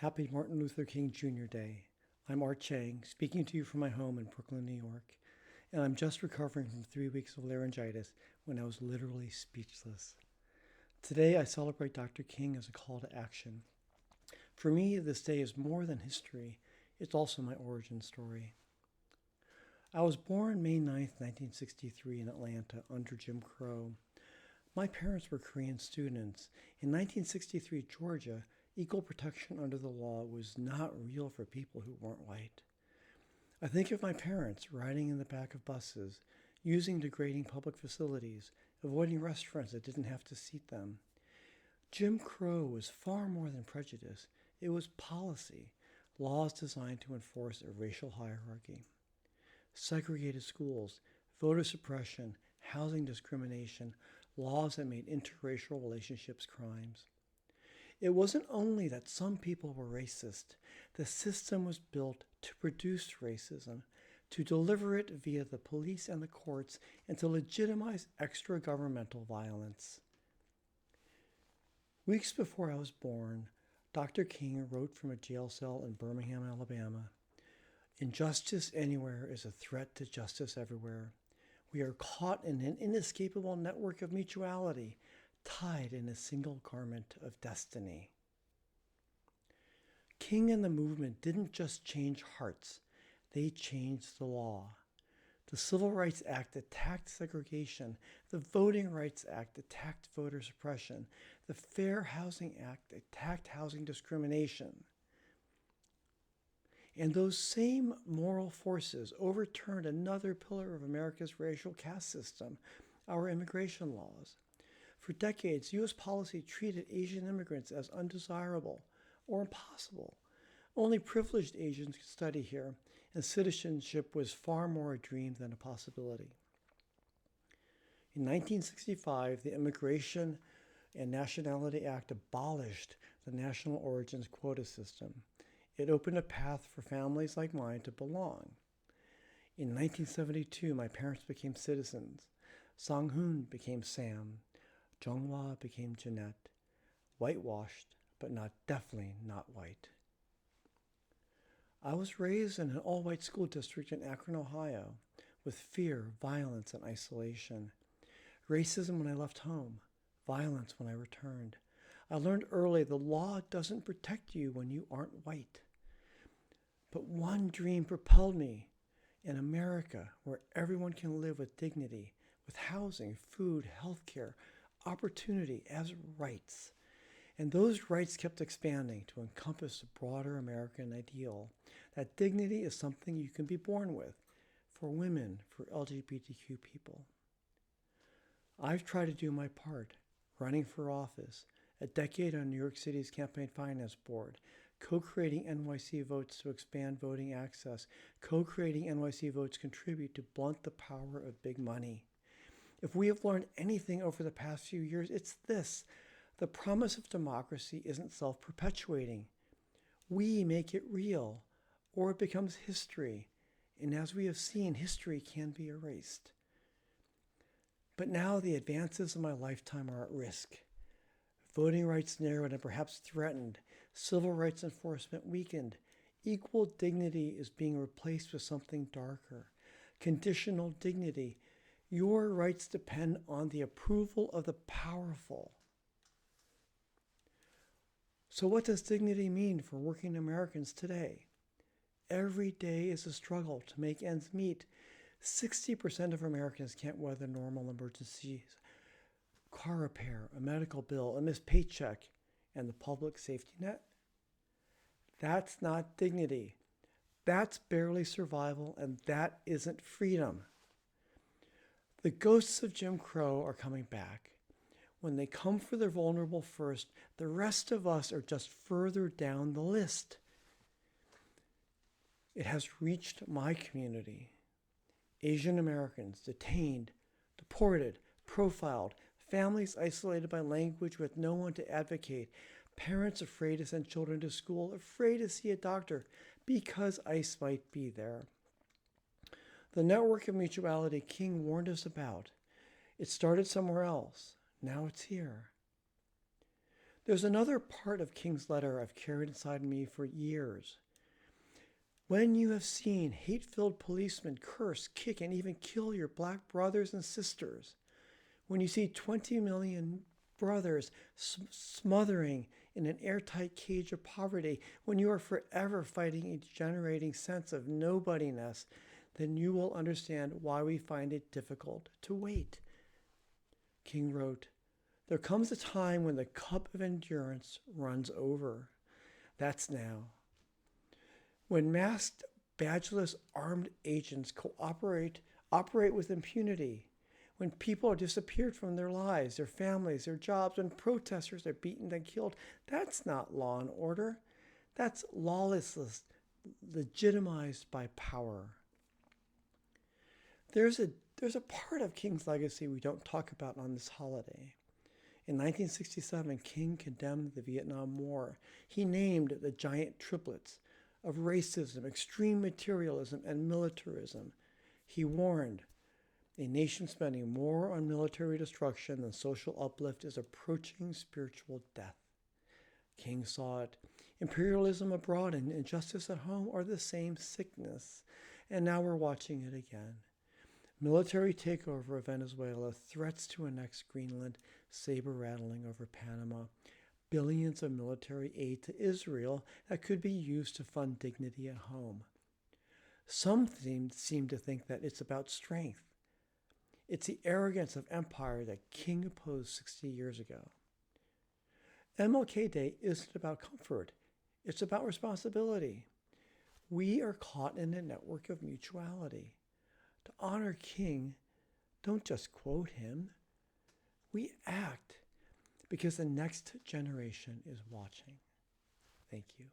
Happy Martin Luther King Jr. Day. I'm Art Chang, speaking to you from my home in Brooklyn, New York, and I'm just recovering from 3 weeks of laryngitis when I was literally speechless. Today, I celebrate Dr. King as a call to action. For me, this day is more than history, it's also my origin story. I was born May 9th, 1963 in Atlanta under Jim Crow. My parents were Korean students. In 1963 Georgia, equal protection under the law was not real for people who weren't white. I think of my parents riding in the back of buses, using degrading public facilities, avoiding restaurants that didn't have to seat them. Jim Crow was far more than prejudice. It was policy, laws designed to enforce a racial hierarchy. Segregated schools, voter suppression, housing discrimination, laws that made interracial relationships crimes. It wasn't only that some people were racist. The system was built to produce racism, to deliver it via the police and the courts, and to legitimize extra-governmental violence. Weeks before I was born, Dr. King wrote from a jail cell in Birmingham, Alabama, "Injustice anywhere is a threat to justice everywhere. We are caught in an inescapable network of mutuality, tied in a single garment of destiny." King and the movement didn't just change hearts, they changed the law. The Civil Rights Act attacked segregation. The Voting Rights Act attacked voter suppression. The Fair Housing Act attacked housing discrimination. And those same moral forces overturned another pillar of America's racial caste system, our immigration laws. For decades, U.S. policy treated Asian immigrants as undesirable or impossible. Only privileged Asians could study here, and citizenship was far more a dream than a possibility. In 1965, the Immigration and Nationality Act abolished the national origins quota system. It opened a path for families like mine to belong. In 1972, my parents became citizens. Sang-hoon became Sam. Jung-hwa became Jeanette. Whitewashed, but definitely not white. I was raised in an all-white school district in Akron, Ohio, with fear, violence, and isolation. Racism when I left home, violence when I returned. I learned early the law doesn't protect you when you aren't white. But one dream propelled me: in America, where everyone can live with dignity, with housing, food, health care, opportunity as rights. And those rights kept expanding to encompass the broader American ideal that dignity is something you can be born with, for women, for LGBTQ people. I've tried to do my part, running for office, a decade on New York City's Campaign Finance Board, co-creating NYC Votes to expand voting access, co-creating NYC Votes Contribute to blunt the power of big money. If we have learned anything over the past few years, it's this: the promise of democracy isn't self-perpetuating. We make it real, or it becomes history. And as we have seen, history can be erased. But now the advances of my lifetime are at risk. Voting rights narrowed and perhaps threatened. Civil rights enforcement weakened. Equal dignity is being replaced with something darker. Conditional dignity. Your rights depend on the approval of the powerful. So what does dignity mean for working Americans today? Every day is a struggle to make ends meet. 60% of Americans can't weather normal emergencies: car repair, a medical bill, a missed paycheck, and the public safety net. That's not dignity. That's barely survival, and that isn't freedom. The ghosts of Jim Crow are coming back. When they come for the vulnerable first, the rest of us are just further down the list. It has reached my community. Asian Americans detained, deported, profiled, families isolated by language with no one to advocate, parents afraid to send children to school, afraid to see a doctor because ICE might be there. The network of mutuality King warned us about, it started somewhere else. Now it's here. There's another part of King's letter I've carried inside me for years. When you have seen hate-filled policemen curse, kick, and even kill your black brothers and sisters, when you see 20 million brothers smothering in an airtight cage of poverty, when you are forever fighting a degenerating sense of nobodiness, then you will understand why we find it difficult to wait. King wrote, "There comes a time when the cup of endurance runs over. That's now. When masked, badgeless, armed agents operate with impunity, when people are disappeared from their lives, their families, their jobs, when protesters are beaten and killed, that's not law and order. That's lawlessness legitimized by power." There's a part of King's legacy we don't talk about on this holiday. In 1967, King condemned the Vietnam War. He named the giant triplets of racism, extreme materialism, and militarism. He warned, a nation spending more on military destruction than social uplift is approaching spiritual death. King saw it. Imperialism abroad and injustice at home are the same sickness, and now we're watching it again. Military takeover of Venezuela, threats to annex Greenland, saber rattling over Panama, billions of military aid to Israel that could be used to fund dignity at home. Some seem to think that it's about strength. It's the arrogance of empire that King opposed 60 years ago. MLK Day isn't about comfort. It's about responsibility. We are caught in a network of mutuality. To honor King, don't just quote him. We act because the next generation is watching. Thank you.